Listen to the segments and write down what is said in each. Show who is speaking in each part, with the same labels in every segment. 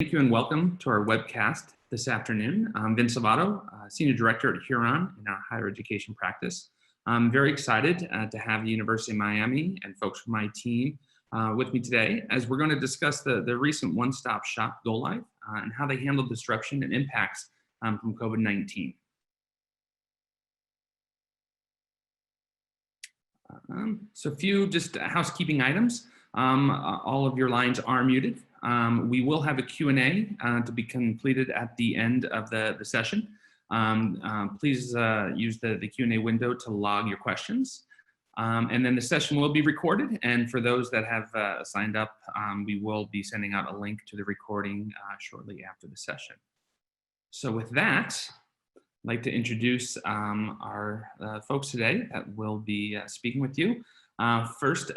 Speaker 1: Thank you and welcome to our webcast this afternoon. I'm Vince Lovato, Senior Director at Huron in our higher education practice. I'm very excited to have the University of Miami and folks from my team with me today as we're going to discuss the recent one-stop shop go live and how they handle disruption and impacts from COVID-19. So a few just housekeeping items. All of your lines are muted. We will have a Q&A to be completed at the end of the session. Please use the Q&A window to log your questions. And then the session will be recorded. And for those that have signed up, we will be sending out a link to the recording shortly after the session. So with that, I'd like to introduce our folks today that will be speaking with you. First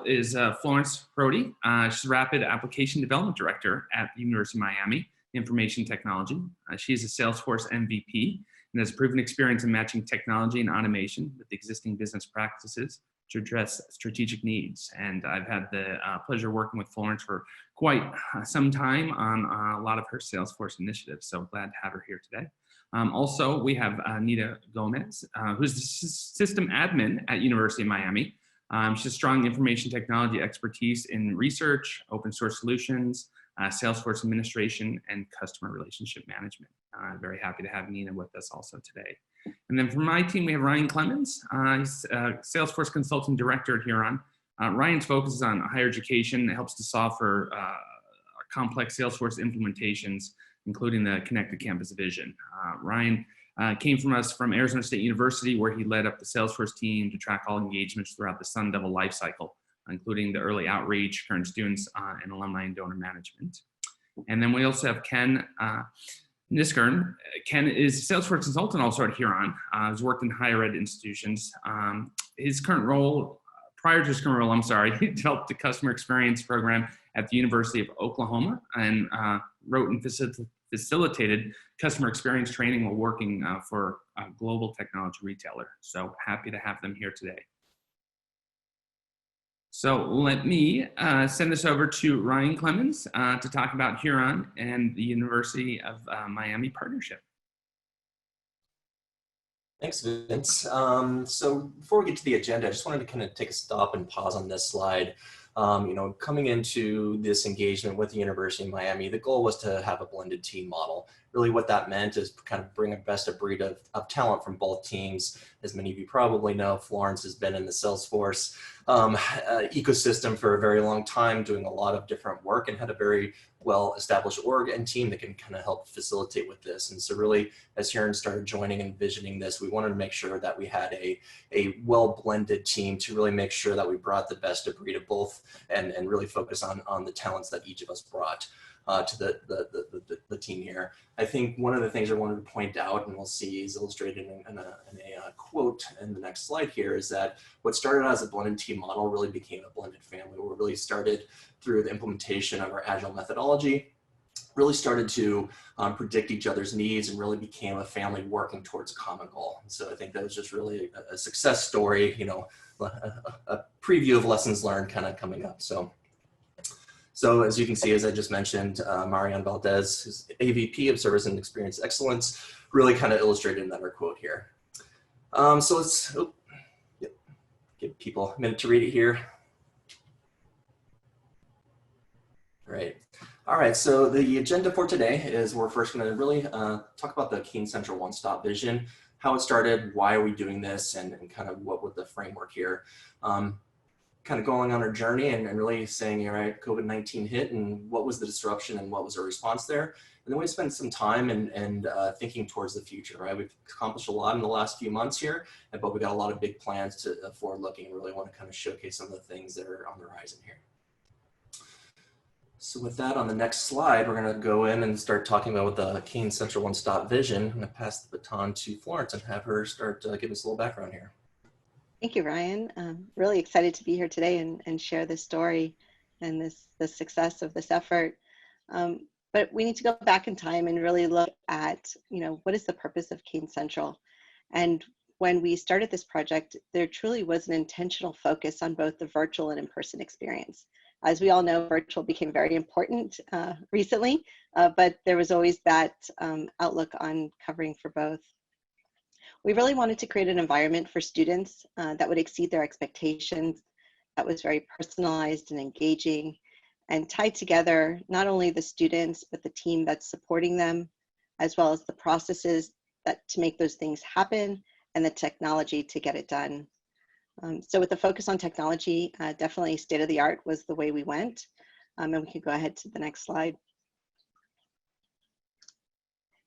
Speaker 1: is Florence Brody. She's Rapid Application Development Director at the University of Miami, Information Technology. She is a Salesforce MVP and has proven experience in matching technology and automation with existing business practices to address strategic needs. And I've had the pleasure of working with Florence for quite some time on a lot of her Salesforce initiatives. So glad to have her here today. Also, we have Nita Gomez, who's the system admin at University of Miami. She has strong information technology expertise in research, open source solutions, Salesforce administration, and customer relationship management. Very happy to have Nina with us also today. And then from my team, we have Ryan Clemens. He's Salesforce Consulting Director at Huron. Ryan's focus is on higher education. It helps to solve for complex Salesforce implementations, including the Connected Campus vision. Ryan came from us from Arizona State University, where he led up the Salesforce team to track all engagements throughout the Sun Devil lifecycle, including the early outreach, current students, and alumni and donor management. And then we also have Ken Niskern. Ken is a Salesforce consultant also at Huron. He's worked in higher ed institutions. His current role, prior to his current role, he developed the customer experience program at the University of Oklahoma and wrote and facilitated customer experience training while working for a global technology retailer. So happy to have them here today. So let me send this over to Ryan Clemens to talk about Huron and the University of Miami partnership.
Speaker 2: Thanks, Vince. So before we get to the agenda, I just wanted to kind of take a stop and pause on this slide. Coming into this engagement with the University of Miami, the goal was to have a blended team model. Really what that meant is kind of bring a best of breed of talent from both teams. As many of you probably know, Florence has been in the Salesforce ecosystem for a very long time, doing a lot of different work and had a very well-established org and team that can kind of help facilitate with this. And so really, as Huron started joining and envisioning this, we wanted to make sure that we had a well-blended team to really make sure that we brought the best of breed of both and really focus on the talents that each of us brought to the team here. I think one of the things I wanted to point out, and we'll see is illustrated in a quote in the next slide here, is that what started as a blended team model really became a blended family. We really started through the implementation of our agile methodology, really started to predict each other's needs and really became a family working towards a common goal. And so I think that was just really a success story, a preview of lessons learned kind of coming up. So as you can see, as I just mentioned, Marianne Valdez, who's AVP of Service and Experience Excellence, really kind of illustrated another quote here. So let's give people a minute to read it here. All right, so the agenda for today is we're first going to really talk about the Keene Central One-Stop Vision, how it started, why are we doing this, and kind of what was the framework here. Kind of going on our journey and really saying, all right, COVID-19 hit and what was the disruption and what was our response there. And then we spent some time and thinking towards the future, right? We've accomplished a lot in the last few months here, but we got a lot of big plans to forward looking and really want to kind of showcase some of the things that are on the horizon here. So with that, on the next slide, we're going to go in and start talking about the Keene Central One-Stop Vision. I'm going to pass the baton to Florence and have her start giving us a little background here.
Speaker 3: Thank you, Ryan. I'm really excited to be here today and share this story and the success of this effort. But we need to go back in time and really look at, what is the purpose of Keene Central? And when we started this project, there truly was an intentional focus on both the virtual and in-person experience. As we all know, virtual became very important recently, but there was always that outlook on covering for both. We really wanted to create an environment for students that would exceed their expectations, that was very personalized and engaging, and tied together not only the students, but the team that's supporting them, as well as the processes that to make those things happen and the technology to get it done. So with the focus on technology, definitely state of the art was the way we went. And we can go ahead to the next slide.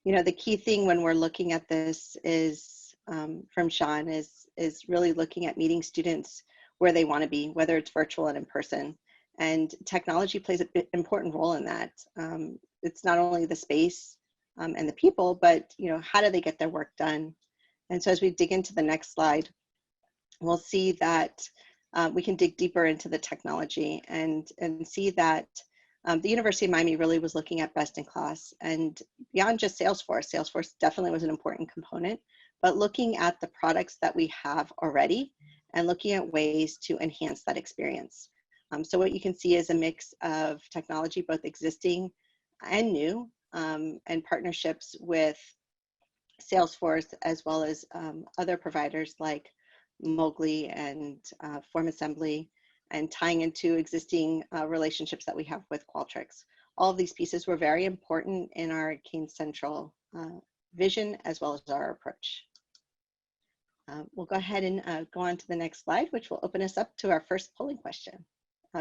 Speaker 3: You know, the key thing when we're looking at this is, from Sean, is really looking at meeting students where they want to be, whether it's virtual and in person. And technology plays an important role in that. It's not only the space and the people, but, you know, how do they get their work done? And so as we dig into the next slide, we'll see that we can dig deeper into the technology and see that the University of Miami really was looking at best in class, and beyond just Salesforce. Salesforce definitely was an important component, but looking at the products that we have already and looking at ways to enhance that experience. So what you can see is a mix of technology, both existing and new, and partnerships with Salesforce, as well as other providers like Mowgli and Form Assembly, and tying into existing relationships that we have with Qualtrics. All of these pieces were very important in our Kane Central vision, as well as our approach. We'll go ahead and go on to the next slide, which will open us up to our first polling question.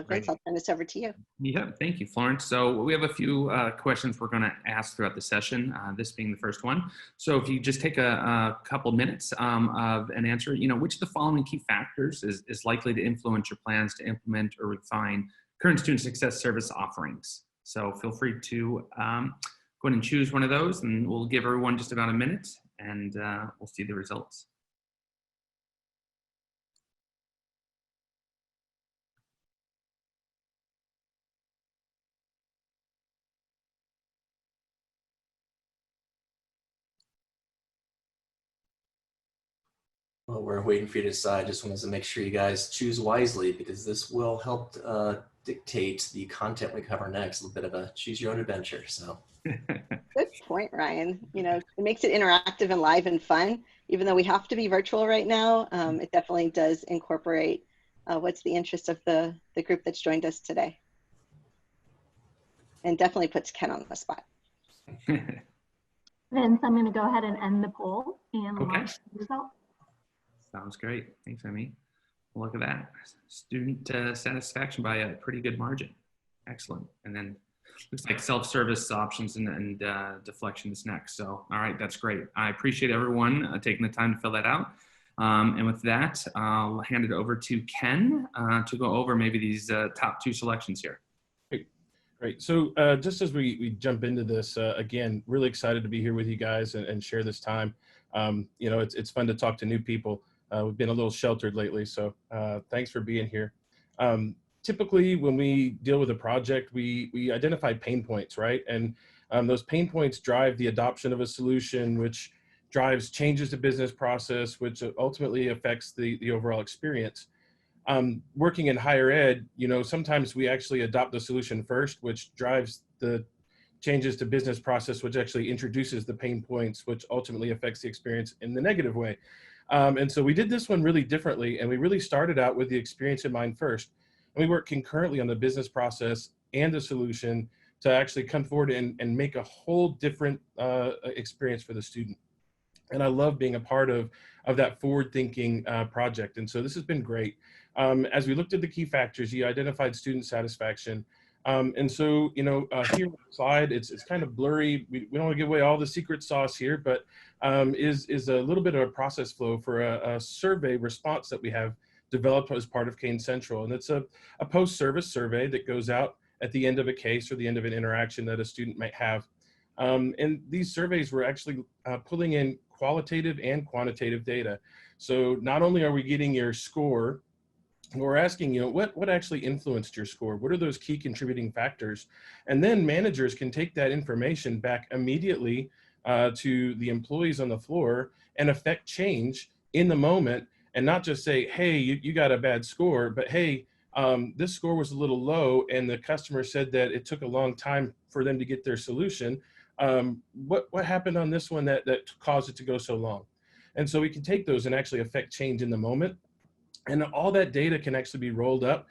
Speaker 3: Vince, I'll turn this over to you.
Speaker 1: Yeah, thank you, Florence. So we have a few questions we're going to ask throughout the session, this being the first one. So if you just take a couple minutes of an answer, you know, which of the following key factors is likely to influence your plans to implement or refine current student success service offerings? So feel free to go ahead and choose one of those, and we'll give everyone just about a minute, and we'll see the results.
Speaker 2: Well, we're waiting for you to decide. Just wanted to make sure you guys choose wisely, because this will help dictate the content we cover next. A little bit of a choose your own adventure. So
Speaker 3: Good point, Ryan. You know, it makes it interactive and live and fun. Even though we have to be virtual right now, it definitely does incorporate what's the interest of the group that's joined us today. And definitely puts Ken on the spot.
Speaker 4: Vince, I'm going to go ahead and end the poll and launch the result.
Speaker 1: Sounds great. Thanks, Emmy. Look at that. Student satisfaction by a pretty good margin. Excellent. And then looks like self-service options and deflection is next. So, all right, that's great. I appreciate everyone taking the time to fill that out. And with that, I'll hand it over to Ken to go over maybe these top two selections here.
Speaker 5: Great. So just as we jump into this, again, really excited to be here with you guys and share this time. You know, it's fun to talk to new people. We've been a little sheltered lately, so thanks for being here. Typically, when we deal with a project, we identify pain points, right? And those pain points drive the adoption of a solution, which drives changes to business process, which ultimately affects the overall experience. Working in higher ed, you know, sometimes we actually adopt the solution first, which drives the changes to business process, which actually introduces the pain points, which ultimately affects the experience in the negative way. And so we did this one really differently, and we really started out with the experience in mind first. And we worked concurrently on the business process and the solution to actually come forward and make a whole different experience for the student. And I love being a part of that forward-thinking project. And so this has been great. As we looked at the key factors, you identified student satisfaction. And so, you know, here on the slide, it's kind of blurry. We don't want to give away all the secret sauce here, but is a little bit of a process flow for a survey response that we have developed as part of Kane Central. And it's a post-service survey that goes out at the end of a case or the end of an interaction that a student might have. And these surveys were actually pulling in qualitative and quantitative data. So not only are we getting your score, we're asking, you know, what actually influenced your score? What are those key contributing factors? And then managers can take that information back immediately to the employees on the floor and affect change in the moment, and not just say, hey, you got a bad score, but hey, this score was a little low and the customer said that it took a long time for them to get their solution. What happened on this one that caused it to go so long? And so we can take those and actually affect change in the moment. And all that data can actually be rolled up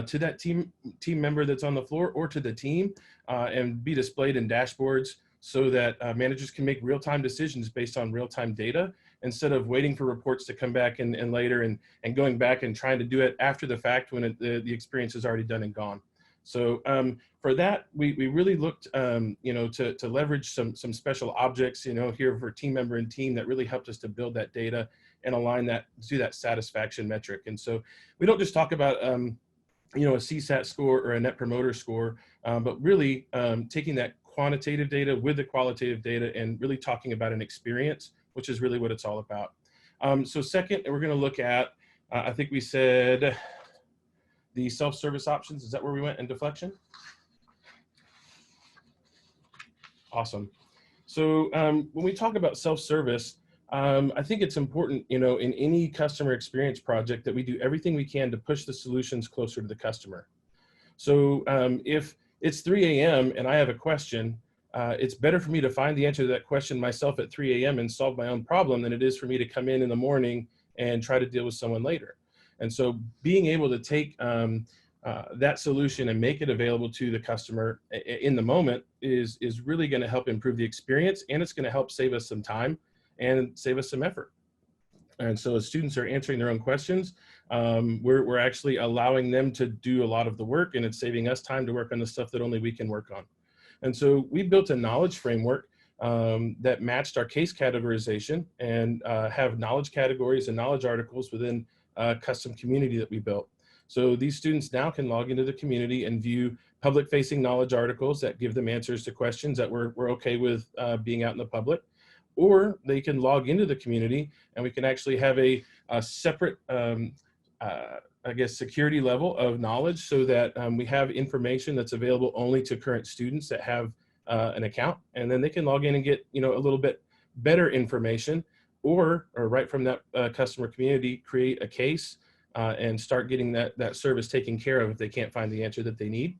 Speaker 5: to that team member that's on the floor or to the team and be displayed in dashboards so that managers can make real-time decisions based on real-time data instead of waiting for reports to come back and later and going back and trying to do it after the fact when the experience is already done and gone. So for that, we really looked, to leverage some special objects, here for team member and team that really helped us to build that data and align that to that satisfaction metric. And so we don't just talk about, a CSAT score or a net promoter score, but really taking that quantitative data with the qualitative data and really talking about an experience, which is really what it's all about. So second, we're going to look at, I think we said the self-service options. Is that where we went in deflection? Awesome. So when we talk about self-service, I think it's important, in any customer experience project that we do everything we can to push the solutions closer to the customer. So if it's 3 a.m. and I have a question, it's better for me to find the answer to that question myself at 3 a.m. and solve my own problem than it is for me to come in the morning and try to deal with someone later. And so being able to take that solution and make it available to the customer in the moment is really going to help improve the experience, and it's going to help save us some time and save us some effort. And so as students are answering their own questions, we're actually allowing them to do a lot of the work, and it's saving us time to work on the stuff that only we can work on. And so we built a knowledge framework that matched our case categorization and have knowledge categories and knowledge articles within a custom community that we built. So these students now can log into the community and view public-facing knowledge articles that give them answers to questions that we're okay with being out in the public. Or they can log into the community and we can actually have a separate, security level of knowledge so that we have information that's available only to current students that have an account. And then they can log in and get, a little bit better information or right from that customer community, create a case and start getting that service taken care of if they can't find the answer that they need.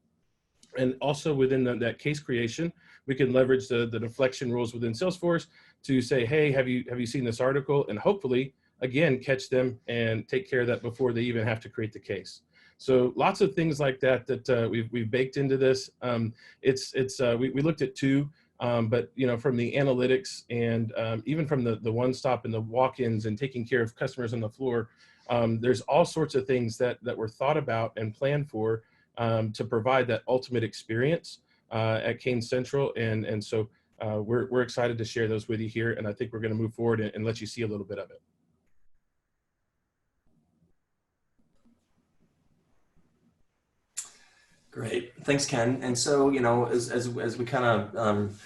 Speaker 5: And also within that case creation, we can leverage the deflection rules within Salesforce to say, hey, have you seen this article? And hopefully, again, catch them and take care of that before they even have to create the case. So lots of things like that we've baked into this. We looked at two, but from the analytics and even from the one-stop and the walk-ins and taking care of customers on the floor, there's all sorts of things that were thought about and planned for to provide that ultimate experience at Kane Central. And so we're excited to share those with you here. And I think we're going to move forward and let you see a little bit of it.
Speaker 2: Great, thanks, Ken. And so, as we kind of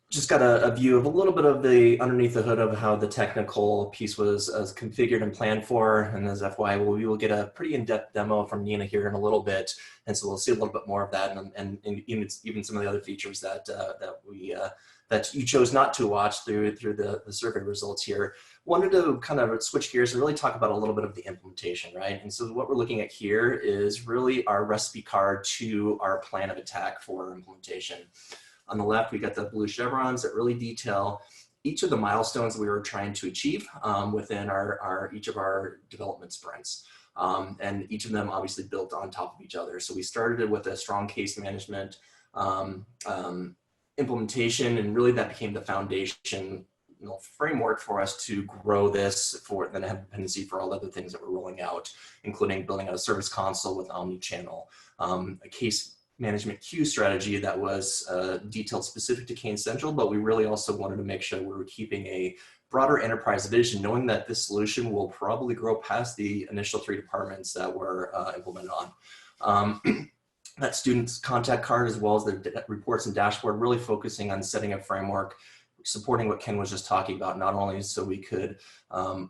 Speaker 2: just got a view of a little bit of the underneath the hood of how the technical piece was configured and planned for. And as FYI, we will get a pretty in-depth demo from Nina here in a little bit. And so we'll see a little bit more of that and even some of the other features that you chose not to watch through the survey results here. Wanted to kind of switch gears and really talk about a little bit of the implementation, right? And so what we're looking at here is really our recipe card to our plan of attack for implementation. On the left, we got the blue chevrons that really detail each of the milestones that we were trying to achieve within each of our development sprints. And each of them obviously built on top of each other. So we started with a strong case management implementation, and really that became the foundation framework for us to grow this for then have dependency for all other things that we're rolling out, including building out a service console with omni-channel, a case management queue strategy that was detailed specific to Kane Central, but we really also wanted to make sure we were keeping a broader enterprise vision, knowing that this solution will probably grow past the initial 3 departments that were implemented on. That student's contact card, as well as the reports and dashboard, really focusing on setting a framework, supporting what Ken was just talking about, not only so we could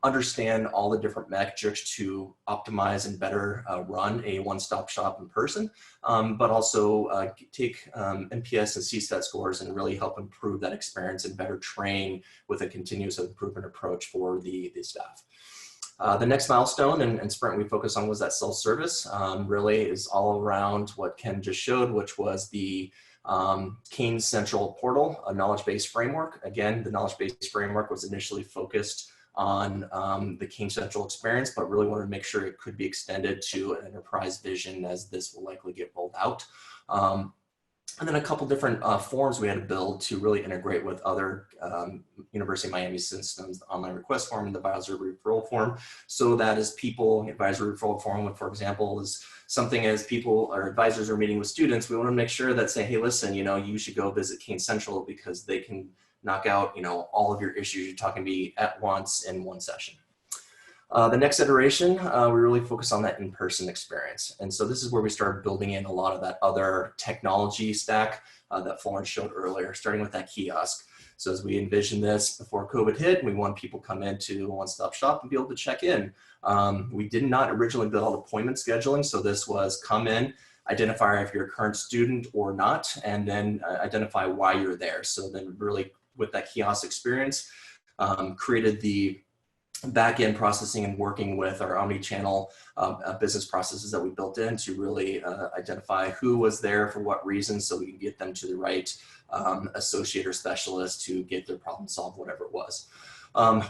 Speaker 2: understand all the different metrics to optimize and better run a one-stop shop in person, but also take NPS and CSAT scores and really help improve that experience and better train with a continuous improvement approach for the staff. The next milestone and sprint we focused on was that self-service. Really is all around what Ken just showed, which was the Kane Central portal, a knowledge-based framework. Again, the knowledge-based framework was initially focused on the Kane Central experience, but really wanted to make sure it could be extended to an enterprise vision as this will likely get rolled out. And then a couple different forms we had to build to really integrate with other University of Miami systems, the online request form and the advisory referral form. So that as people, advisory referral form, for example, is something as people or advisors are meeting with students, we want to make sure that say, hey, listen, you should go visit Kane Central because they can knock out, all of your issues you're talking to me at once in one session. The next iteration, we really focus on that in-person experience. And so this is where we started building in a lot of that other technology stack that Florence showed earlier, starting with that kiosk. So as we envisioned this before COVID hit, we want people to come into a one-stop shop and be able to check in. We did not originally build appointment scheduling. So this was come in, identify if you're a current student or not, and then identify why you're there. So then really with that kiosk experience, created the back-end processing and working with our omni-channel business processes that we built in to really identify who was there for what reasons so we can get them to the right associate or specialist to get their problem solved, whatever it was.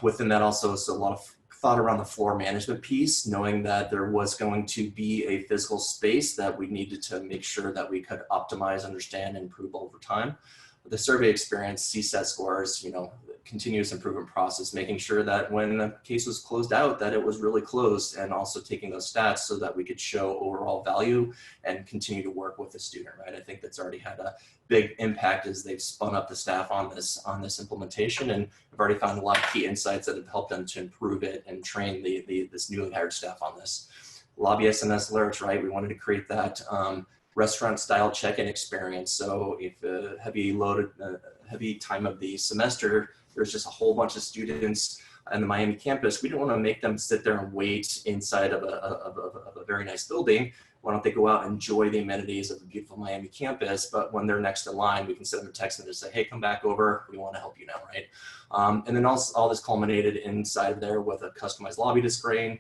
Speaker 2: Within that also is a lot of thought around the floor management piece, knowing that there was going to be a physical space that we needed to make sure that we could optimize, understand, and improve over time. The survey experience, CSAT scores, continuous improvement process, making sure that when a case was closed out, that it was really closed, and also taking those stats so that we could show overall value and continue to work with the student, right? I think that's already had a big impact as they've spun up the staff on this implementation, and I've already found a lot of key insights that have helped them to improve it and train this newly hired staff on this. Lobby SMS alerts, right? We wanted to create that restaurant style check-in experience. So if a heavy time of the semester, there's just a whole bunch of students on the Miami campus, we don't want to make them sit there and wait inside of a very nice building. Why don't they go out and enjoy the amenities of the beautiful Miami campus, but when they're next in line, we can send them a text and just say, hey, come back over, we want to help you now, right? And then all this culminated inside of there with a customized lobby screen.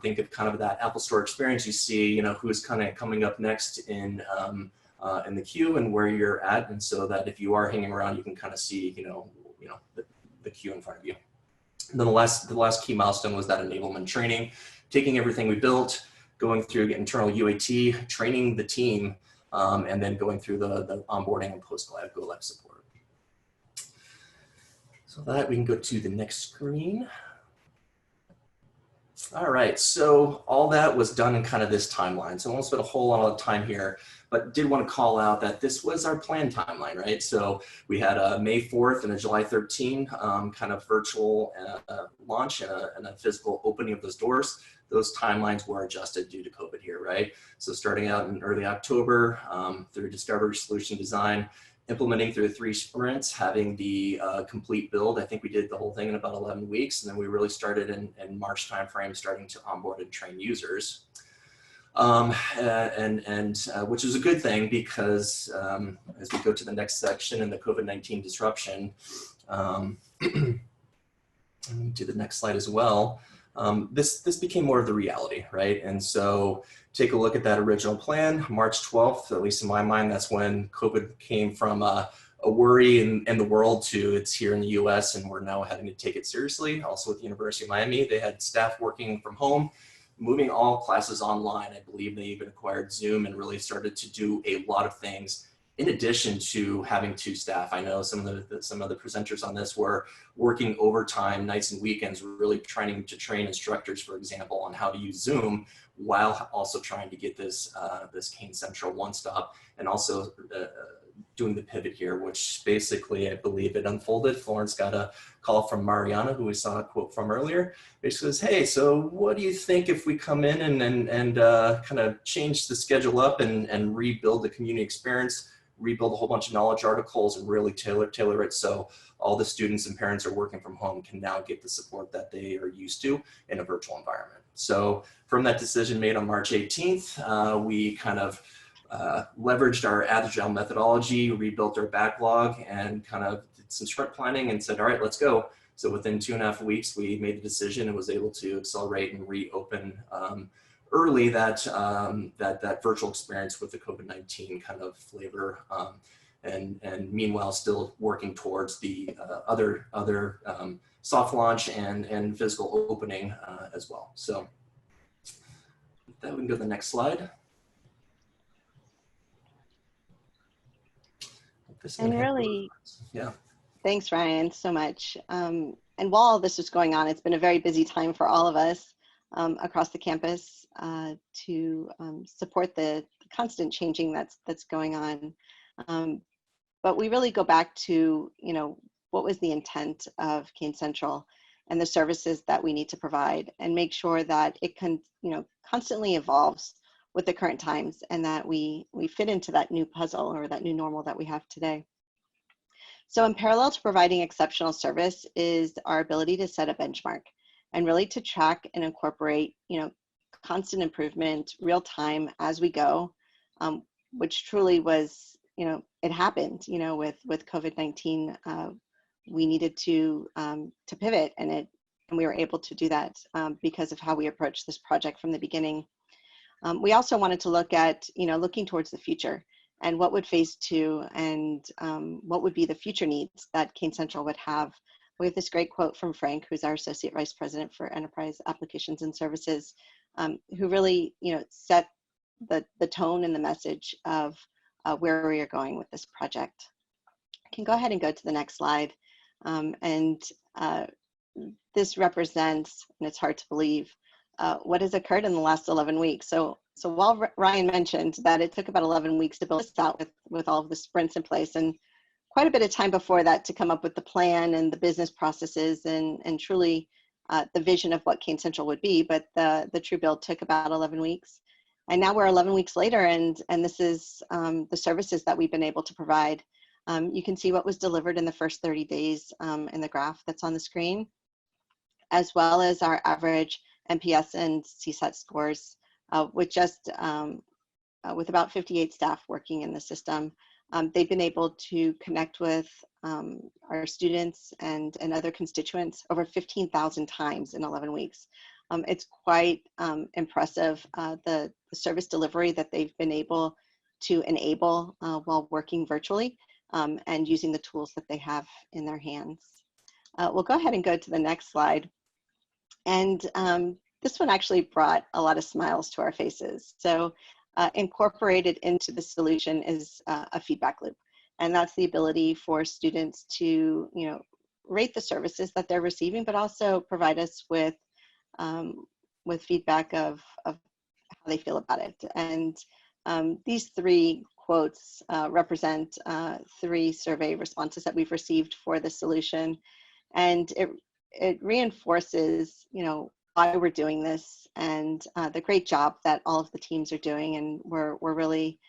Speaker 2: Think of kind of that Apple Store experience. You see, who's kind of coming up next in the queue and where you're at, and so that if you are hanging around, you can kind of see, the queue in front of you. And then the last key milestone was that enablement training, taking everything we built, going through internal UAT, training the team, and then going through the onboarding and go live support. So that we can go to the next screen. All right, so all that was done in kind of this timeline. So I won't spend a whole lot of time here, but did want to call out that this was our planned timeline, right? So we had a May 4th and a July 13 kind of virtual launch and a physical opening of those doors. Those timelines were adjusted due to COVID here, right? So starting out in early October through discovery, solution design, implementing through 3 sprints, having the complete build. I think we did the whole thing in about 11 weeks. And then we really started in March timeframe, starting to onboard and train users. Which is a good thing because as we go to the next section in the COVID-19 disruption, to the next slide as well, this became more of the reality, right? And so take a look at that original plan, March 12th, at least in my mind, that's when COVID came from a worry in the world to it's here in the US and we're now having to take it seriously. Also with the University of Miami, they had staff working from home, moving all classes online. I believe they even acquired Zoom and really started to do a lot of things in addition to having 2 staff. I know some of the presenters on this were working overtime, nights and weekends, really trying to train instructors, for example, on how to use Zoom while also trying to get this Kane Central one-stop and also doing the pivot here, which basically I believe it unfolded. Florence got a call from Mariana, who we saw a quote from earlier. Basically says, hey, so what do you think if we come in and kind of change the schedule up and rebuild the community experience, rebuild a whole bunch of knowledge articles and really tailor it so all the students and parents are working from home can now get the support that they are used to in a virtual environment. So from that decision made on March 18th, we kind of leveraged our agile methodology, rebuilt our backlog, and kind of did some sprint planning and said, all right, let's go. So within 2.5 weeks, we made the decision and was able to accelerate and reopen early that virtual experience with the COVID-19 kind of flavor, and meanwhile still working towards the other soft launch and physical opening as well. So with that, we can go to the next slide.
Speaker 3: And really,
Speaker 2: yeah.
Speaker 3: Thanks, Ryan, so much. And while all this was going on, it's been a very busy time for all of us across the campus to support the constant changing that's going on. But we really go back to, what was the intent of Kane Central and the services that we need to provide, and make sure that it can, constantly evolves with the current times, and that we fit into that new puzzle or that new normal that we have today. So in parallel to providing exceptional service is our ability to set a benchmark and really to track and incorporate, constant improvement, real time as we go, which truly was, it happened, with COVID-19. We needed to pivot, and we were able to do that because of how we approached this project from the beginning. We also wanted to look at, looking towards the future, and what would phase 2 and what would be the future needs that Kane Central would have. We have this great quote from Frank, who's our Associate Vice President for Enterprise Applications and Services, who really, set the tone and the message of where we are going with this project. I can go ahead and go to the next slide. This represents, and it's hard to believe, what has occurred in the last 11 weeks. So while Ryan mentioned that it took about 11 weeks to build this out with all of the sprints in place, and quite a bit of time before that to come up with the plan and the business processes and truly the vision of what Kane Central would be, but the true build took about 11 weeks. And now we're 11 weeks later, and this is the services that we've been able to provide. You can see what was delivered in the first 30 days in the graph that's on the screen, as well as our average NPS and CSAT scores, with about 58 staff working in the system. They've been able to connect with our students and other constituents over 15,000 times in 11 weeks. It's quite impressive, the service delivery that they've been able to enable while working virtually and using the tools that they have in their hands. We'll go ahead and go to the next slide. And this one actually brought a lot of smiles to our faces. So incorporated into the solution is a feedback loop. And that's the ability for students to, rate the services that they're receiving, but also provide us with feedback of how they feel about it. And these 3 quotes represent 3 survey responses that we've received for the solution. And it reinforces, why we're doing this, and the great job that all of the teams are doing. And we're really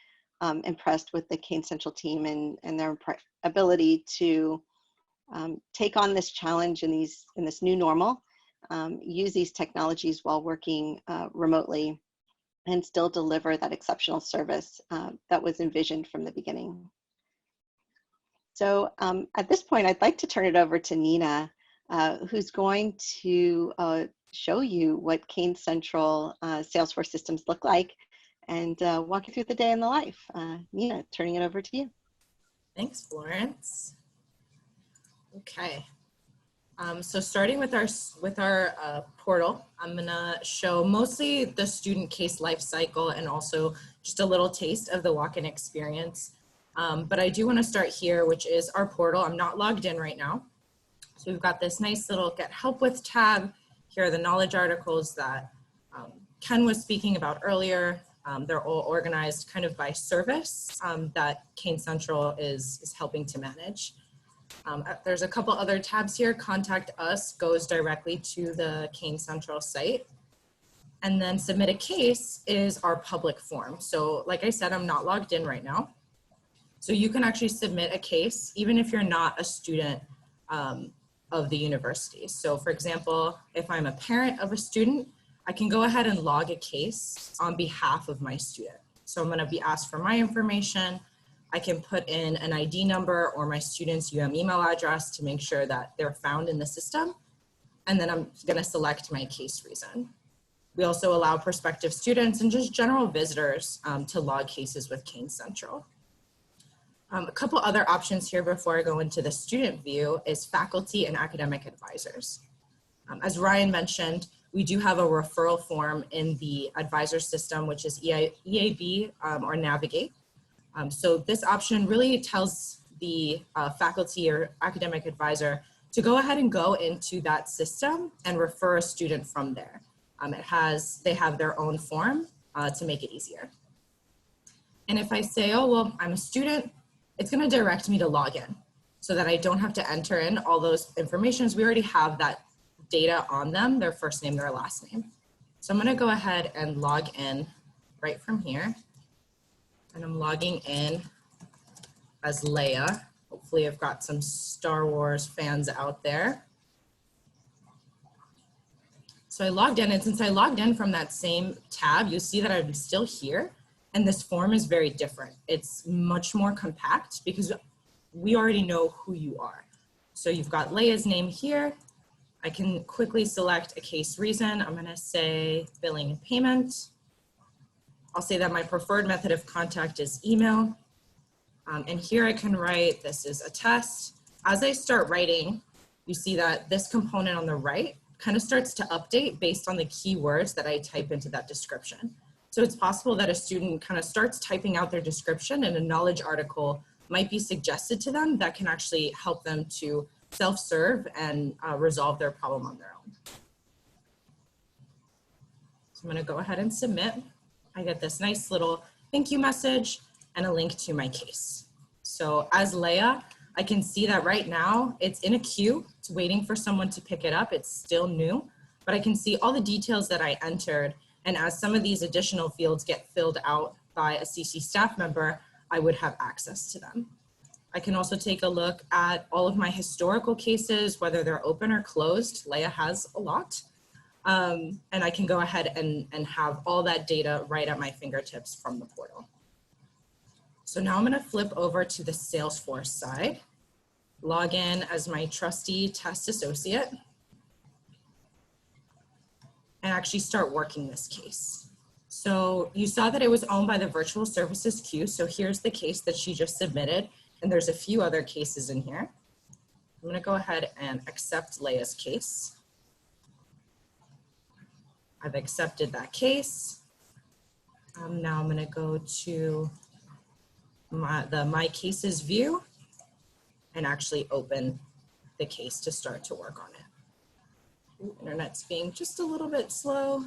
Speaker 3: impressed with the Kane Central team and their ability to take on this challenge in this new normal, use these technologies while working remotely, and still deliver that exceptional service that was envisioned from the beginning. So at this point, I'd like to turn it over to Nina, who's going to show you what Kane Central Salesforce systems look like, and walk you through the day in the life. Nina, turning it over to you.
Speaker 6: Thanks, Florence. Okay. So starting with our portal, I'm gonna show mostly the student case life cycle and also just a little taste of the walk-in experience. But I do want to start here, which is our portal. I'm not logged in right now. So we've got this nice little Get Help With tab. Here are the knowledge articles that Ken was speaking about earlier. They're all organized kind of by service that Kane Central is helping to manage. There's a couple other tabs here. Contact Us goes directly to the Kane Central site. And then Submit a Case is our public form. So like I said, I'm not logged in right now. So you can actually submit a case even if you're not a student of the university. So for example, if I'm a parent of a student, I can go ahead and log a case on behalf of my student. So I'm going to be asked for my information. I can put in an ID number or my student's email address to make sure that they're found in the system. And then I'm gonna select my case reason. We also allow prospective students and just general visitors to log cases with Kane Central. A couple other options here before I go into the student view is faculty and academic advisors. As Ryan mentioned, we do have a referral form in the advisor system, which is EAB or Navigate. So this option really tells the faculty or academic advisor to go ahead and go into that system and refer a student from there. They have their own form to make it easier. And if I say, oh, well, I'm a student, it's gonna direct me to log in so that I don't have to enter in all those informations. We already have that data on them, their first name, their last name. So I'm gonna go ahead and log in right from here. And I'm logging in as Leia. Hopefully I've got some Star Wars fans out there. So I logged in, and since I logged in from that same tab, you'll see that I'm still here, and this form is very different. It's much more compact because we already know who you are. So you've got Leia's name here. I can quickly select a case reason. I'm gonna say billing and payment. I'll say that my preferred method of contact is email. And here I can write, this is a test. As I start writing, you see that this component on the right kind of starts to update based on the keywords that I type into that description. So it's possible that a student kind of starts typing out their description and a knowledge article might be suggested to them that can actually help them to self-serve and resolve their problem on their own. So I'm gonna go ahead and submit. I get this nice little thank you message and a link to my case. So as Leia, I can see that right now it's in a queue. It's waiting for someone to pick it up. It's still new, but I can see all the details that I entered. And as some of these additional fields get filled out by a CC staff member, I would have access to them. I can also take a look at all of my historical cases, whether they're open or closed. Leia has a lot. And I can go ahead and have all that data right at my fingertips from the portal. So now I'm gonna flip over to the Salesforce side, log in as my trusty test associate, and actually start working this case. So you saw that it was owned by the virtual services queue. So here's the case that she just submitted, and there's a few other cases in here. I'm gonna go ahead and accept Leia's case. I've accepted that case. Now I'm gonna go to my cases view and actually open the case to start to work on it. Ooh, internet's being just a little bit slow.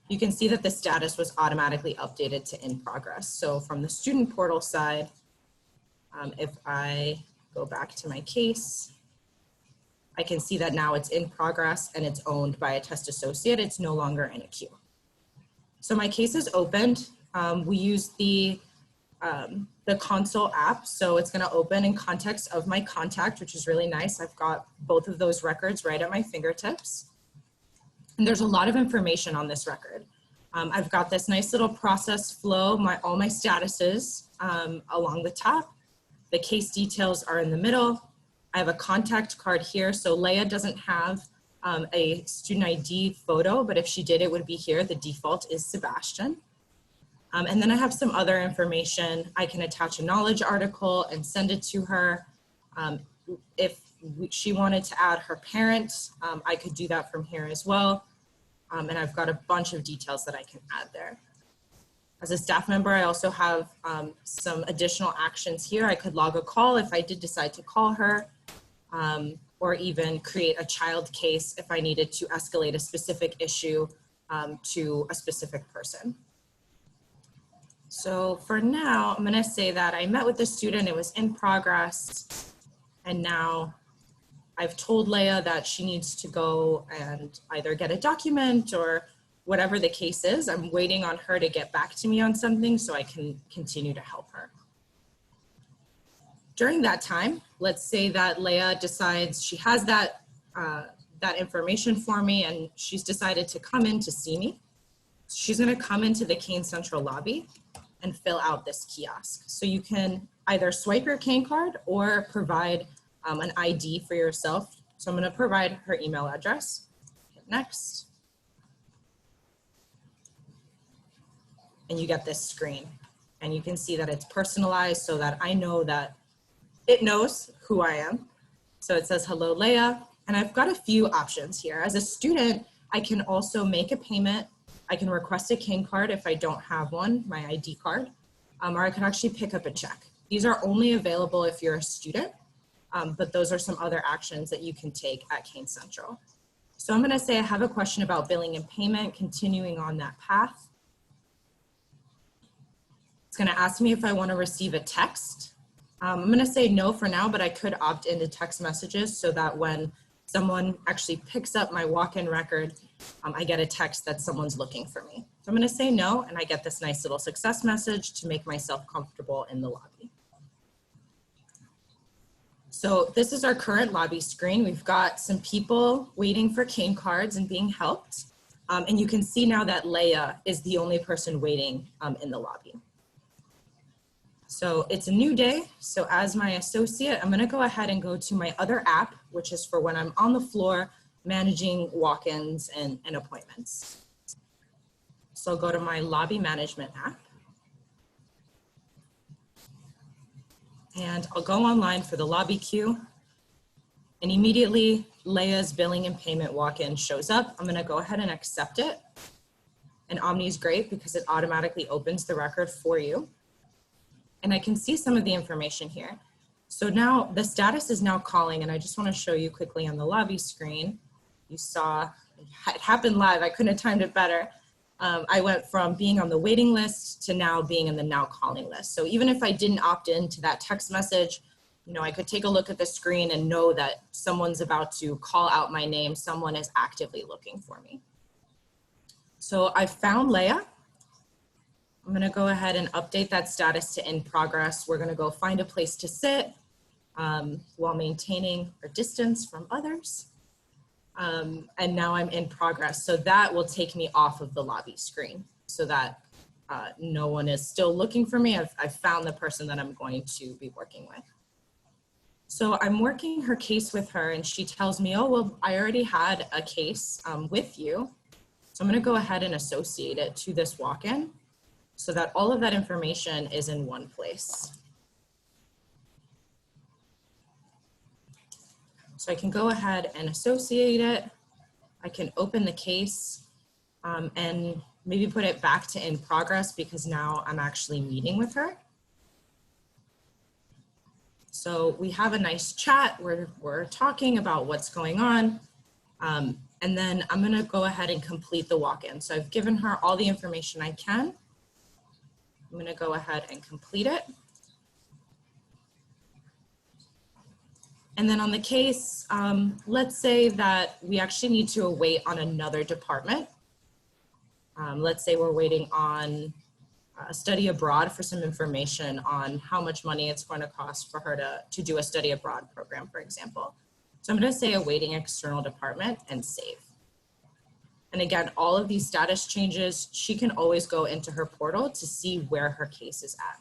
Speaker 6: You can see that the status was automatically updated to in progress. So from the student portal side, if I go back to my case, I can see that now it's in progress and it's owned by a test associate. It's no longer in a queue. So my case is opened. We use the console app. So it's gonna open in context of my contact, which is really nice. I've got both of those records right at my fingertips. And there's a lot of information on this record. I've got this nice little process flow, all my statuses along the top. The case details are in the middle. I have a contact card here. So Leia doesn't have a student ID photo, but if she did, it would be here. The default is Sebastian. And then I have some other information. I can attach a knowledge article and send it to her. If she wanted to add her parent, I could do that from here as well. And I've got a bunch of details that I can add there. As a staff member, I also have some additional actions here. I could log a call if I did decide to call her, or even create a child case if I needed to escalate a specific issue to a specific person. So for now, I'm gonna say that I met with the student, it was in progress, and now I've told Leia that she needs to go and either get a document or whatever the case is. I'm waiting on her to get back to me on something so I can continue to help her. During that time, let's say that Leia decides she has that information for me and she's decided to come in to see me. She's gonna come into the Kane Central lobby. and fill out this kiosk. So you can either swipe your cane card or provide an ID for yourself. So I'm going to provide her email address. Hit next. And you get this screen. And you can see that it's personalized so that I know that it knows who I am. So it says, hello, Leah. And I've got a few options here. As a student, I can also make a payment. I can request a cane card if I don't have one, my ID card, or I can actually pick up a check. These are only available if you're a student, but those are some other actions that you can take at Cane Central. So I'm going to say I have a question about billing and payment, continuing on that path. It's going to ask me if I want to receive a text. I'm going to say no for now, but I could opt into text messages so that when someone actually picks up my walk-in record, I get a text that someone's looking for me. So I'm going to say no, and I get this nice little success message to make myself comfortable in the lobby. So this is our current lobby screen. We've got some people waiting for cane cards and being helped. And you can see now that Leah is the only person waiting in the lobby. So it's a new day. So as my associate, I'm going to go ahead and go to my other app, which is for when I'm on the floor managing walk-ins and appointments. So I'll go to my lobby management app. And I'll go online for the lobby queue. And immediately Leah's billing and payment walk-in shows up. I'm going to go ahead and accept it. And Omni is great because it automatically opens the record for you. And I can see some of the information here. So now the status is now calling, and I just want to show you quickly on the lobby screen. You saw it happened live. I couldn't have timed it better. I went from being on the waiting list to now being in the now calling list. So even if I didn't opt into that text message, you know, I could take a look at the screen and know that someone's about to call out my name. Someone is actively looking for me. So I found Leah. I'm going to go ahead and update that status to in progress. We're going to go find a place to sit while maintaining our distance from others. And now I'm in progress. So that will take me off of the lobby screen so that no one is still looking for me. I've found the person that I'm going to be working with. So I'm working her case with her, and she tells me, oh, well, I already had a case with you. So I'm going to go ahead and associate it to this walk-in, so that all of that information is in one place. So I can go ahead and associate it. I can open the case and maybe put it back to in progress because now I'm actually meeting with her. So we have a nice chat where we're talking about what's going on. And then I'm gonna go ahead and complete the walk-in. So I've given her all the information I can. I'm going to go ahead and complete it. And then on the case, let's say that we actually need to wait on another department. Let's say we're waiting on a study abroad for some information on how much money it's going to cost for her to do a study abroad program, for example. So I'm going to say awaiting external department and save. And again, all of these status changes, she can always go into her portal to see where her case is at.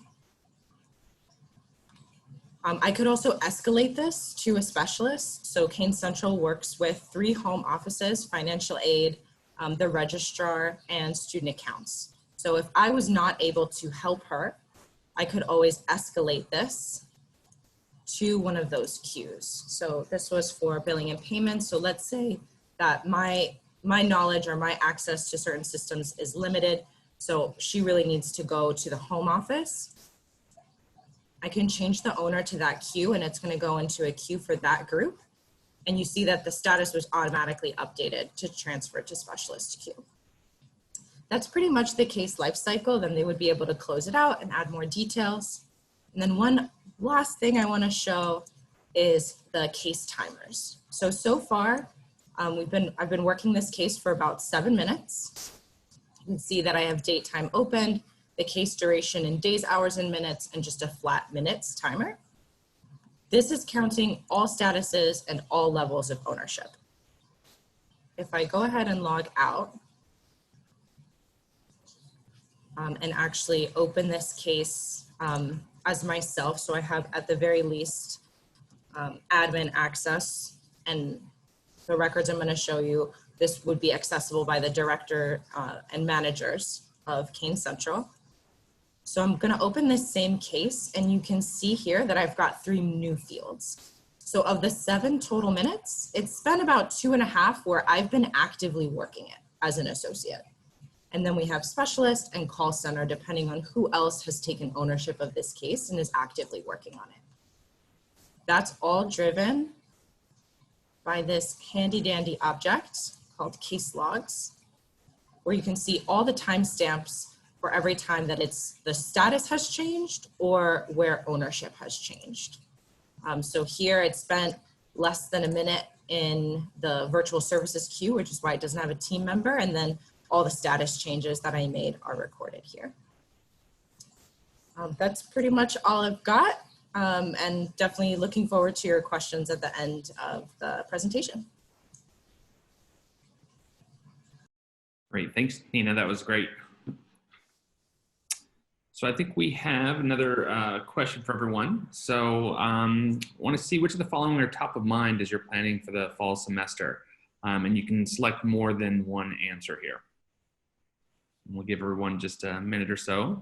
Speaker 6: I could also escalate this to a specialist. So Cane Central works with 3 home offices, financial aid, the registrar, and student accounts. So if I was not able to help her, I could always escalate this to one of those queues. So this was for billing and payments. So let's say that my knowledge or my access to certain systems is limited. So she really needs to go to the home office. I can change the owner to that queue, and it's going to go into a queue for that group. And you see that the status was automatically updated to transfer to specialist queue. That's pretty much the case life cycle. Then they would be able to close it out and add more details. And then one last thing I want to show is the case timers. So far, I've been working this case for about 7 minutes. You can see that I have date time opened, the case duration in days, hours, and minutes, and just a flat minutes timer. This is counting all statuses and all levels of ownership. If I go ahead and log out, and actually open this case as myself. So I have at the very least admin access, and the records I'm going to show you, this would be accessible by the director and managers of Kane Central. So I'm going to open this same case, and you can see here that I've got 3 new fields. So of the 7 total minutes, it's been about 2.5 where I've been actively working it as an associate. And then we have specialist and call center, depending on who else has taken ownership of this case and is actively working on it. That's all driven by this handy dandy object called case logs, where you can see all the timestamps for every time that the status has changed or where ownership has changed. So here it spent less than a minute in the virtual services queue, which is why it doesn't have a team member, and then all the status changes that I made are recorded here. That's pretty much all I've got, and definitely looking forward to your questions at the end of the presentation.
Speaker 1: Great, thanks, Nina, that was great. So I think we have another question for everyone. So I want to see which of the following are top of mind as you're planning for the fall semester. And you can select more than one answer here. And we'll give everyone just a minute or so.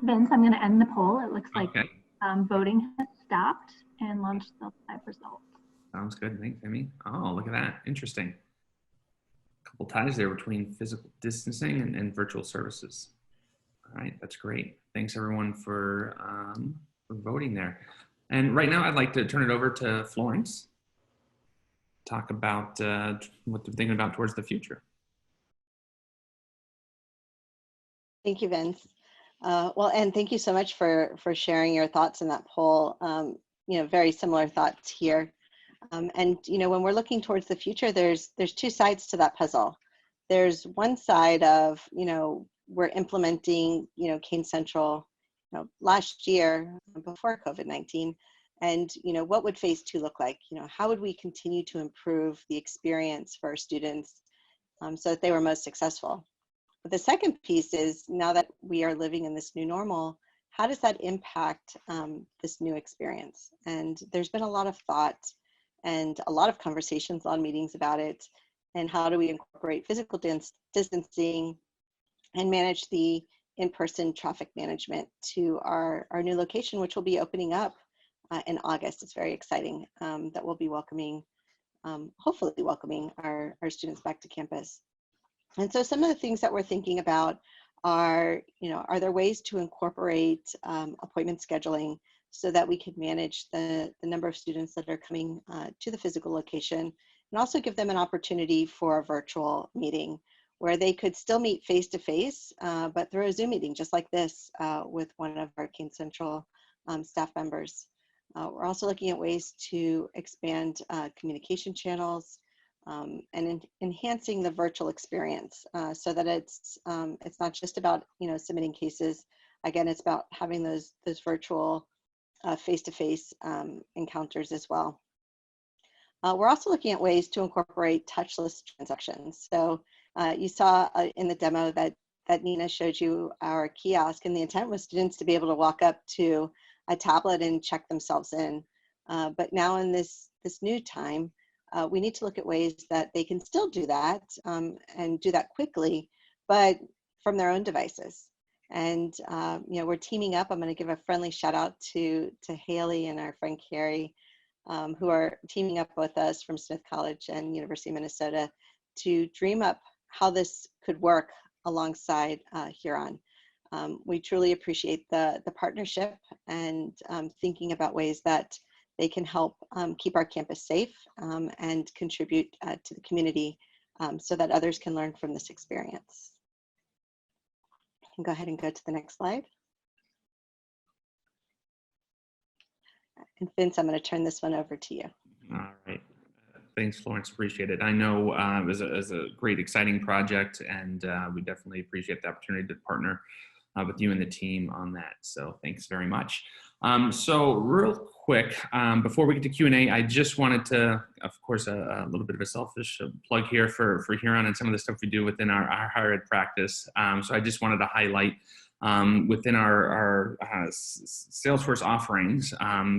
Speaker 4: Vince, I'm going to end the poll. It looks like
Speaker 1: Okay.
Speaker 4: Voting has stopped and launched the live results.
Speaker 1: Sounds good, thanks, Amy. Oh, look at that, interesting. A couple ties there between physical distancing and virtual services. All right, that's great. Thanks everyone for voting there. And right now I'd like to turn it over to Florence. Talk about what they're thinking about towards the future.
Speaker 3: Thank you, Vince. Well, and thank you so much for sharing your thoughts in that poll. You know, very similar thoughts here. And you know, when we're looking towards the future, there's 2 sides to that puzzle. There's one side of, you know, we're implementing, you know, Kane Central, you know, last year before COVID-19, and you know, what would phase 2 look like? You know, how would we continue to improve the experience for our students so that they were most successful? But the second piece is, now that we are living in this new normal, how does that impact this new experience? And there's been a lot of thought and a lot of conversations, a lot of meetings about it, and how do we incorporate physical distancing and manage the in-person traffic management to our new location, which will be opening up in August. It's very exciting that we'll be welcoming, hopefully welcoming our students back to campus. And so some of the things that we're thinking about are, you know, are there ways to incorporate appointment scheduling so that we could manage the number of students that are coming to the physical location, and also give them an opportunity for a virtual meeting where they could still meet face-to-face, but through a Zoom meeting just like this with one of our Kane Central staff members. We're also looking at ways to expand communication channels, and enhancing the virtual experience so that it's not just about, you know, submitting cases. Again, it's about having those virtual face-to-face encounters as well. We're also looking at ways to incorporate touchless transactions. So you saw in the demo that Nina showed you our kiosk, and the intent was students to be able to walk up to a tablet and check themselves in. But now in this new time, we need to look at ways that they can still do that and do that quickly, but from their own devices. And you know, we're teaming up. I'm going to give a friendly shout out to Haley and our friend Carrie, who are teaming up with us from Smith College and University of Minnesota to dream up how this could work alongside Huron. We truly appreciate the partnership and thinking about ways that they can help keep our campus safe and contribute to the community so that others can learn from this experience. I can go ahead and go to the next slide. And Vince, I'm going to turn this one over to you.
Speaker 1: All right. Thanks, Florence. Appreciate it. I know it was a great, exciting project, and we definitely appreciate the opportunity to partner with you and the team on that. So thanks very much. So real quick, before we get to Q&A, I just wanted to, of course, a little bit of a selfish plug here for Huron and some of the stuff we do within our higher ed practice. So I just wanted to highlight within our Salesforce offerings,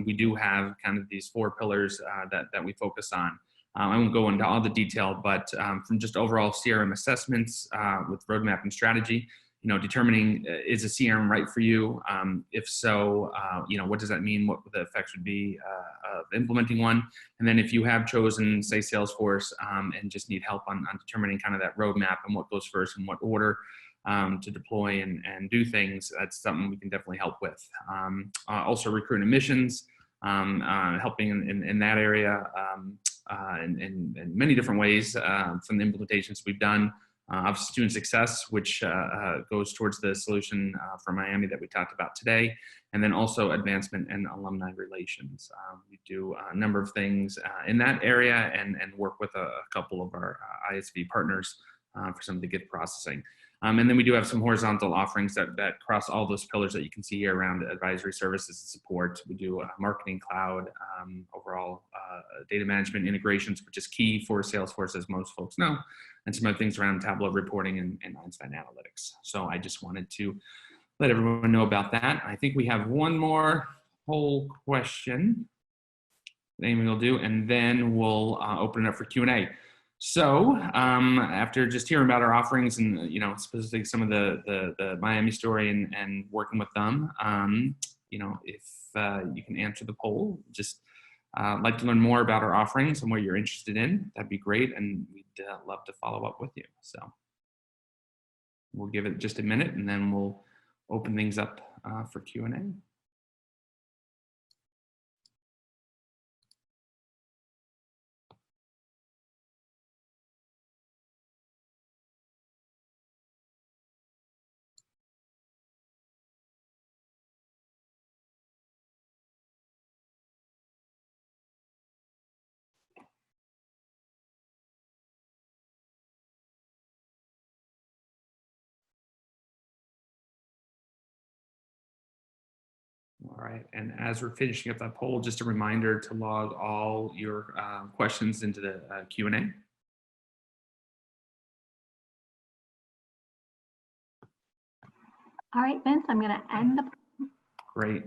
Speaker 1: we do have kind of these 4 pillars that we focus on. I won't go into all the detail, but from just overall CRM assessments with roadmap and strategy, you know, determining is a CRM right for you? If so, you know, what does that mean? What the effects would be of implementing one? And then if you have chosen, say, Salesforce and just need help on determining kind of that roadmap and what goes first and what order to deploy and do things, that's something we can definitely help with. Also recruit admissions, helping in that area in many different ways from the implementations we've done. Of student success, which goes towards the solution for Miami that we talked about today, and then also advancement and alumni relations. We do a number of things in that area and work with a couple of our ISV partners for some of the gift processing. And then we do have some horizontal offerings that cross all those pillars that you can see here around advisory services and support. We do marketing cloud, overall data management integrations, which is key for Salesforce, as most folks know, and some other things around Tableau reporting and Einstein Analytics. So I just wanted to let everyone know about that. I think we have one more whole question that Amy will do, and then we'll open it up for Q&A. So after just hearing about our offerings and, you know, specifically some of the Miami story and working with them, you know, if you can answer the poll, just like to learn more about our offerings and what you're interested in, that'd be great. And we'd love to follow up with you. So we'll give it just a minute and then we'll open things up for Q&A. All right, and as we're finishing up that poll, just a reminder to log all your questions into the Q&A.
Speaker 4: All right, Vince, I'm going to end the poll.
Speaker 1: Great.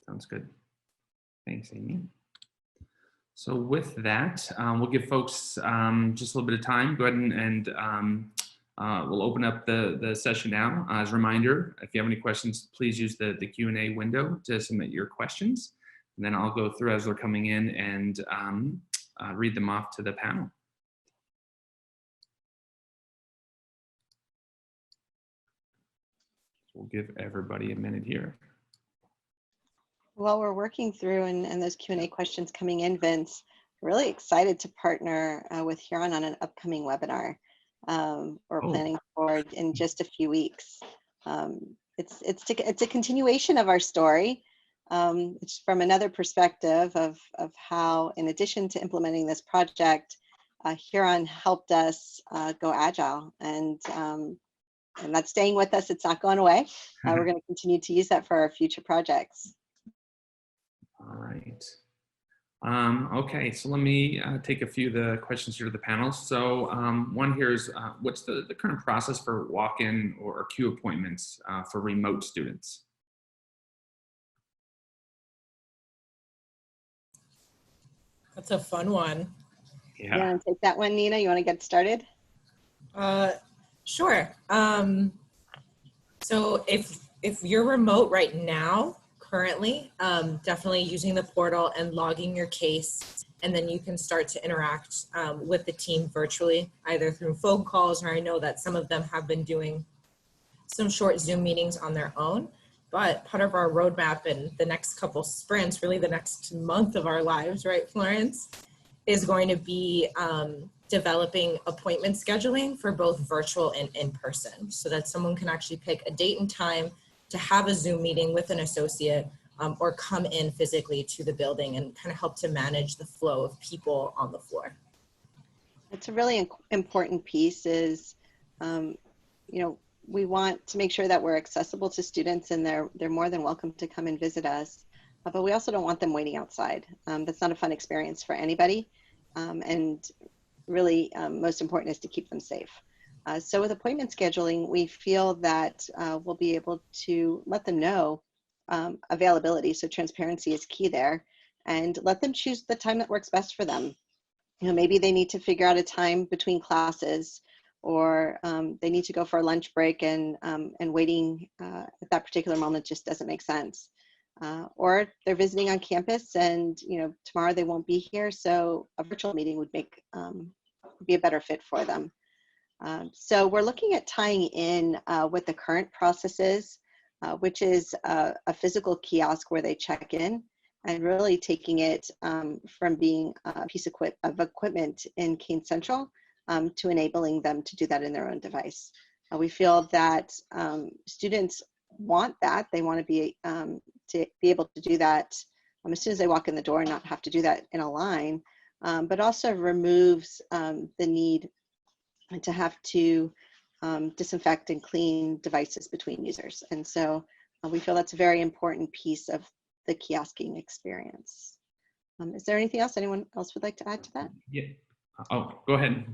Speaker 1: Sounds good. Thanks, Amy. So with that, we'll give folks just a little bit of time. Go ahead and we'll open up the session now. As a reminder, if you have any questions, please use the Q&A window to submit your questions. And then I'll go through as they're coming in and read them off to the panel. We'll give everybody a minute here.
Speaker 3: While we're working through and those Q&A questions coming in, Vince, really excited to partner with Huron on an upcoming webinar. We're planning for in just a few weeks. It's a continuation of our story. It's from another perspective of how, in addition to implementing this project, Huron helped us go agile, and that's staying with us. It's not going away. We're going to continue to use that for our future projects.
Speaker 1: All right. Okay, so let me take a few of the questions here to the panel. So one here is, what's the current process for walk-in or queue appointments for remote students?
Speaker 6: That's a fun one.
Speaker 1: Yeah.
Speaker 3: You want to take that one, Nina? You want to get started?
Speaker 6: Sure. So if you're remote right now, currently, definitely using the portal and logging your case, and then you can start to interact with the team virtually, either through phone calls, or I know that some of them have been doing some short Zoom meetings on their own. But part of our roadmap in the next couple sprints, really the next month of our lives, right, Florence, is going to be developing appointment scheduling for both virtual and in person, so that someone can actually pick a date and time to have a Zoom meeting with an associate or come in physically to the building and kind of help to manage the flow of people on the floor.
Speaker 3: It's a really important piece is, we want to make sure that we're accessible to students, and they're more than welcome to come and visit us. But we also don't want them waiting outside. That's not a fun experience for anybody. And really, most important is to keep them safe. So with appointment scheduling, we feel that we'll be able to let them know availability. So transparency is key there, and let them choose the time that works best for them. Maybe they need to figure out a time between classes, or they need to go for a lunch break, and waiting at that particular moment just doesn't make sense. Or they're visiting on campus, and tomorrow they won't be here, so a virtual meeting would be a better fit for them. So we're looking at tying in what the current process is, which is a physical kiosk where they check in, and really taking it from being a piece of equipment in Keene Central to enabling them to do that in their own device. We feel that students want that. They want to be able to do that as soon as they walk in the door and not have to do that in a line, but also removes the need to have to disinfect and clean devices between users. And so we feel that's a very important piece of the kiosking experience. Is there anything else anyone else would like to add to that?
Speaker 1: Yeah. Oh, go ahead.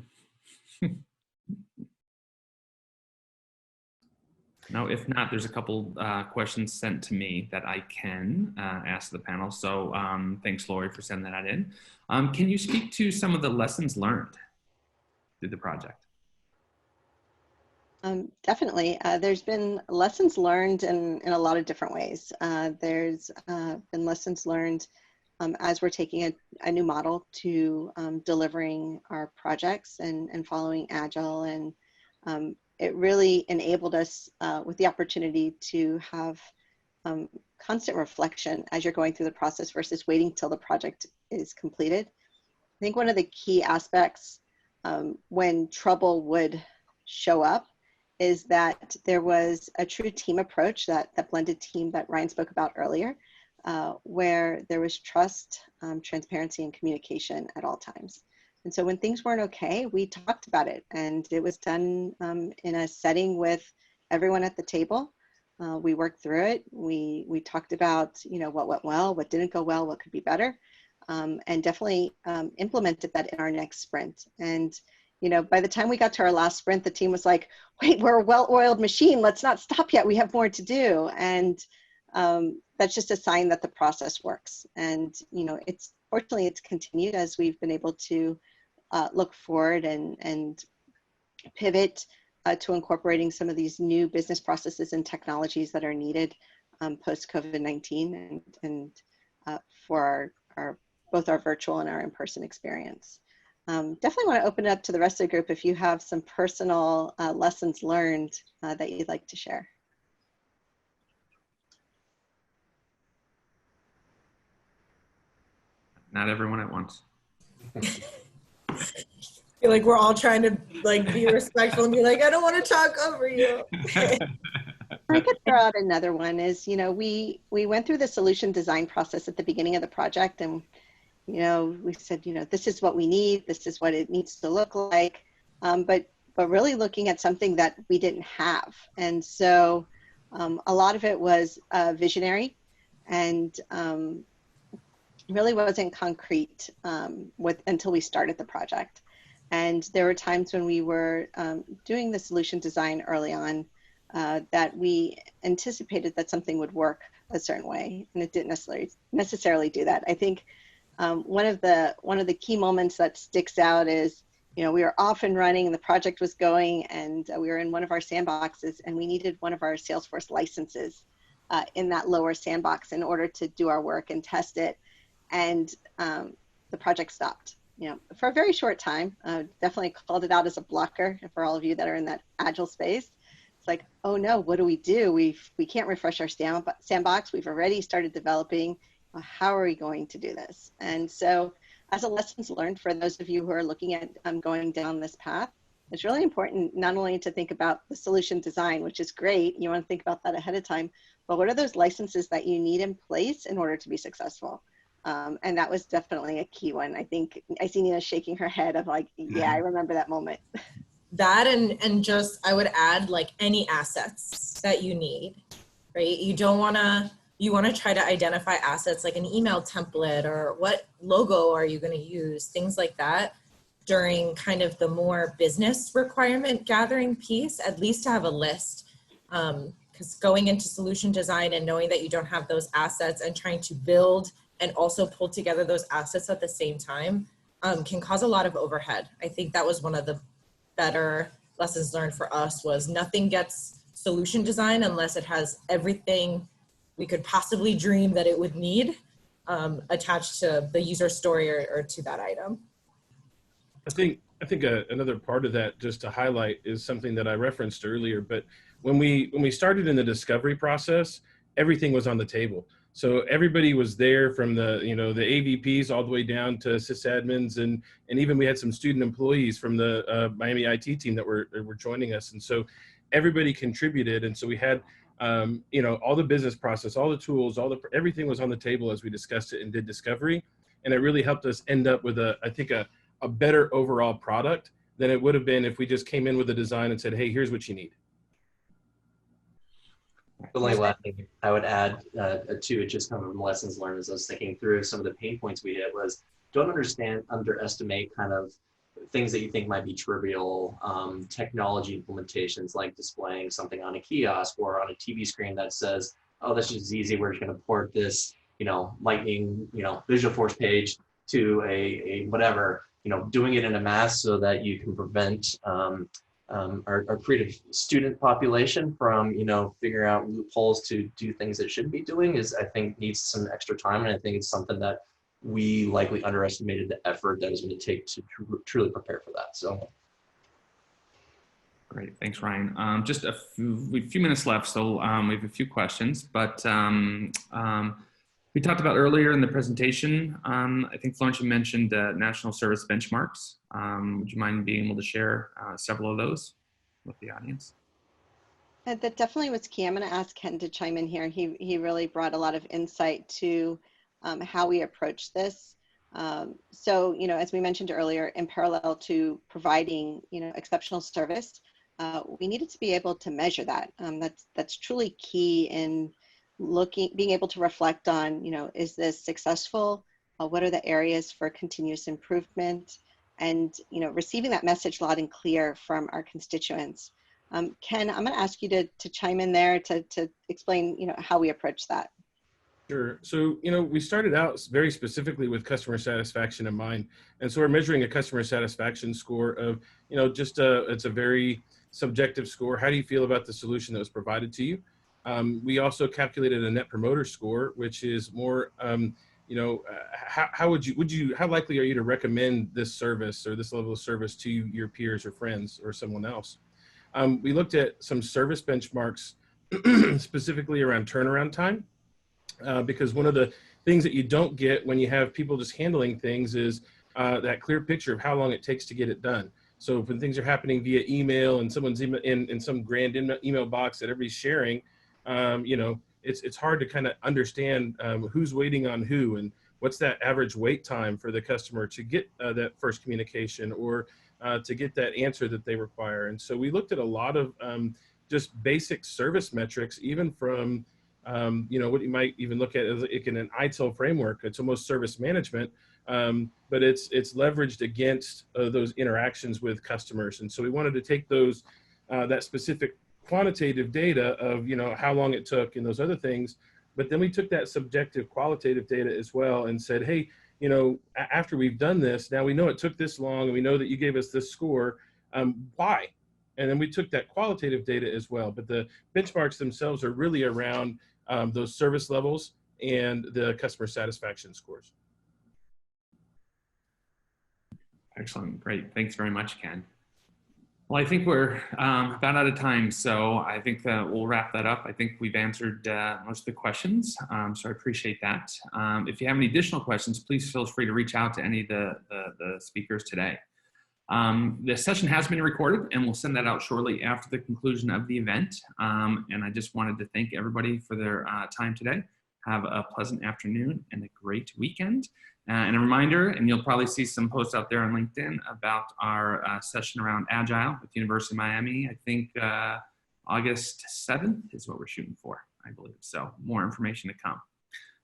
Speaker 1: Now, if not, there's a couple questions sent to me that I can ask the panel. So thanks, Lori, for sending that in. Can you speak to some of the lessons learned through the project?
Speaker 3: Definitely. There's been lessons learned in a lot of different ways. There's been lessons learned as we're taking a new model to delivering our projects and following Agile. And it really enabled us with the opportunity to have constant reflection as you're going through the process versus waiting till the project is completed. I think one of the key aspects when trouble would show up is that there was a true team approach, that blended team that Ryan spoke about earlier, where there was trust, transparency, and communication at all times. And so when things weren't okay, we talked about it, and it was done in a setting with everyone at the table. We worked through it. We talked about what went well, what didn't go well, what could be better, and definitely implemented that in our next sprint. And by the time we got to our last sprint, the team was like, wait, we're a well-oiled machine. Let's not stop yet. We have more to do. And that's just a sign that the process works. And, fortunately, it's continued as we've been able to look forward and pivot to incorporating some of these new business processes and technologies that are needed post-COVID-19 and for both our virtual and our in-person experience. Definitely want to open it up to the rest of the group if you have some personal lessons learned that you'd like to share.
Speaker 1: Not everyone at once.
Speaker 6: I feel like we're all trying to be respectful and be like, I don't want to talk over you.
Speaker 3: I could throw out another one is, we went through the solution design process at the beginning of the project, and we said, this is what we need, this is what it needs to look like, but really looking at something that we didn't have. And so a lot of it was visionary and really wasn't concrete until we started the project. And there were times when we were doing the solution design early on that we anticipated that something would work a certain way, and it didn't necessarily do that. I think one of the key moments that sticks out is, we were off and running and the project was going, and we were in one of our sandboxes, and we needed one of our Salesforce licenses in that lower sandbox in order to do our work and test it. And the project stopped, for a very short time. Definitely called it out as a blocker for all of you that are in that Agile space. it's like, oh no, what do? We can't refresh our sandbox. We've already started developing. How are we going to do this? And so as a lessons learned for those of you who are looking at going down this path, it's really important not only to think about the solution design, which is great. You want to think about that ahead of time, but what are those licenses that you need in place in order to be successful? And that was definitely a key one. I think I see Nina shaking her head of like, yeah, I remember that moment.
Speaker 6: That and just, I would add like any assets that you need, right? You want to try to identify assets like an email template or what logo are you going to use, things like that during kind of the more business requirement gathering piece, at least to have a list. Because going into solution design and knowing that you don't have those assets and trying to build and also pull together those assets at the same time can cause a lot of overhead. I think that was one of the better lessons learned for us, was nothing gets solution design unless it has everything we could possibly dream that it would need attached to the user story or to that item.
Speaker 5: I think another part of that, just to highlight, is something that I referenced earlier. But when we started in the discovery process, everything was on the table. So everybody was there, from the the AVPs all the way down to sysadmins, and even we had some student employees from the Miami IT team that were joining us. And so everybody contributed, and so we had all the business process, all the tools, everything was on the table as we discussed it and did discovery, and it really helped us end up with I think a better overall product than it would have been if we just came in with a design and said, hey, here's what you need.
Speaker 2: The only last thing I would add to it, just kind of lessons learned as I was thinking through some of the pain points we hit, was don't underestimate kind of things that you think might be trivial technology implementations, like displaying something on a kiosk or on a TV screen that says, oh, this is easy. We're just going to port this, lightning, Visualforce page to a whatever, doing it in a mass so that you can prevent our creative student population from, figuring out loopholes to do things it shouldn't be doing, I think needs some extra time. And I think it's something that we likely underestimated the effort that is going to take to truly prepare for that. So.
Speaker 1: Great, thanks, Ryan. Just a few minutes left, so we have a few questions, but we talked about earlier in the presentation, I think Florence, you mentioned national service benchmarks. Would you mind being able to share several of those with the audience?
Speaker 3: That definitely was key. I'm going to ask Ken to chime in here. He really brought a lot of insight to how we approach this. So, as we mentioned earlier, in parallel to providing, exceptional service, we needed to be able to measure that. That's truly key in being able to reflect on, is this successful? What are the areas for continuous improvement? And, receiving that message loud and clear from our constituents. Ken, I'm going to ask you to chime in there to explain, how we approach that.
Speaker 5: Sure. So, we started out very specifically with customer satisfaction in mind. And so we're measuring a customer satisfaction score of, it's a very subjective score. How do you feel about the solution that was provided to you? We also calculated a net promoter score, which is more, how likely are you to recommend this service or this level of service to your peers or friends or someone else? We looked at some service benchmarks specifically around turnaround time. Because one of the things that you don't get when you have people just handling things is that clear picture of how long it takes to get it done. So when things are happening via email and someone's in some grand email box that everybody's sharing, it's hard to kind of understand who's waiting on who and what's that average wait time for the customer to get that first communication or to get that answer that they require. And so we looked at a lot of just basic service metrics, even from what you might even look at as in an ITIL framework. It's almost service management, but it's leveraged against those interactions with customers. And so we wanted to take those that specific quantitative data of how long it took and those other things, but then we took that subjective qualitative data as well and said, hey, after we've done this, now we know it took this long and we know that you gave us this score. Why? And then we took that qualitative data as well. But the benchmarks themselves are really around those service levels and the customer satisfaction scores.
Speaker 1: Excellent, great. Thanks very much, Ken. Well, I think we're about out of time, so I think that we'll wrap that up. I think we've answered most of the questions, so I appreciate that. If you have any additional questions, please feel free to reach out to any of the speakers today. The session has been recorded, and we'll send that out shortly after the conclusion of the event. And I just wanted to thank everybody for their time today. Have a pleasant afternoon and a great weekend. And a reminder, and you'll probably see some posts out there on LinkedIn about our session around Agile with the University of Miami. I think August 7th is what we're shooting for, I believe. So more information to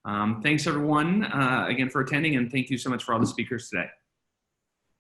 Speaker 1: come. Thanks everyone again for attending, and thank you so much for all the speakers today.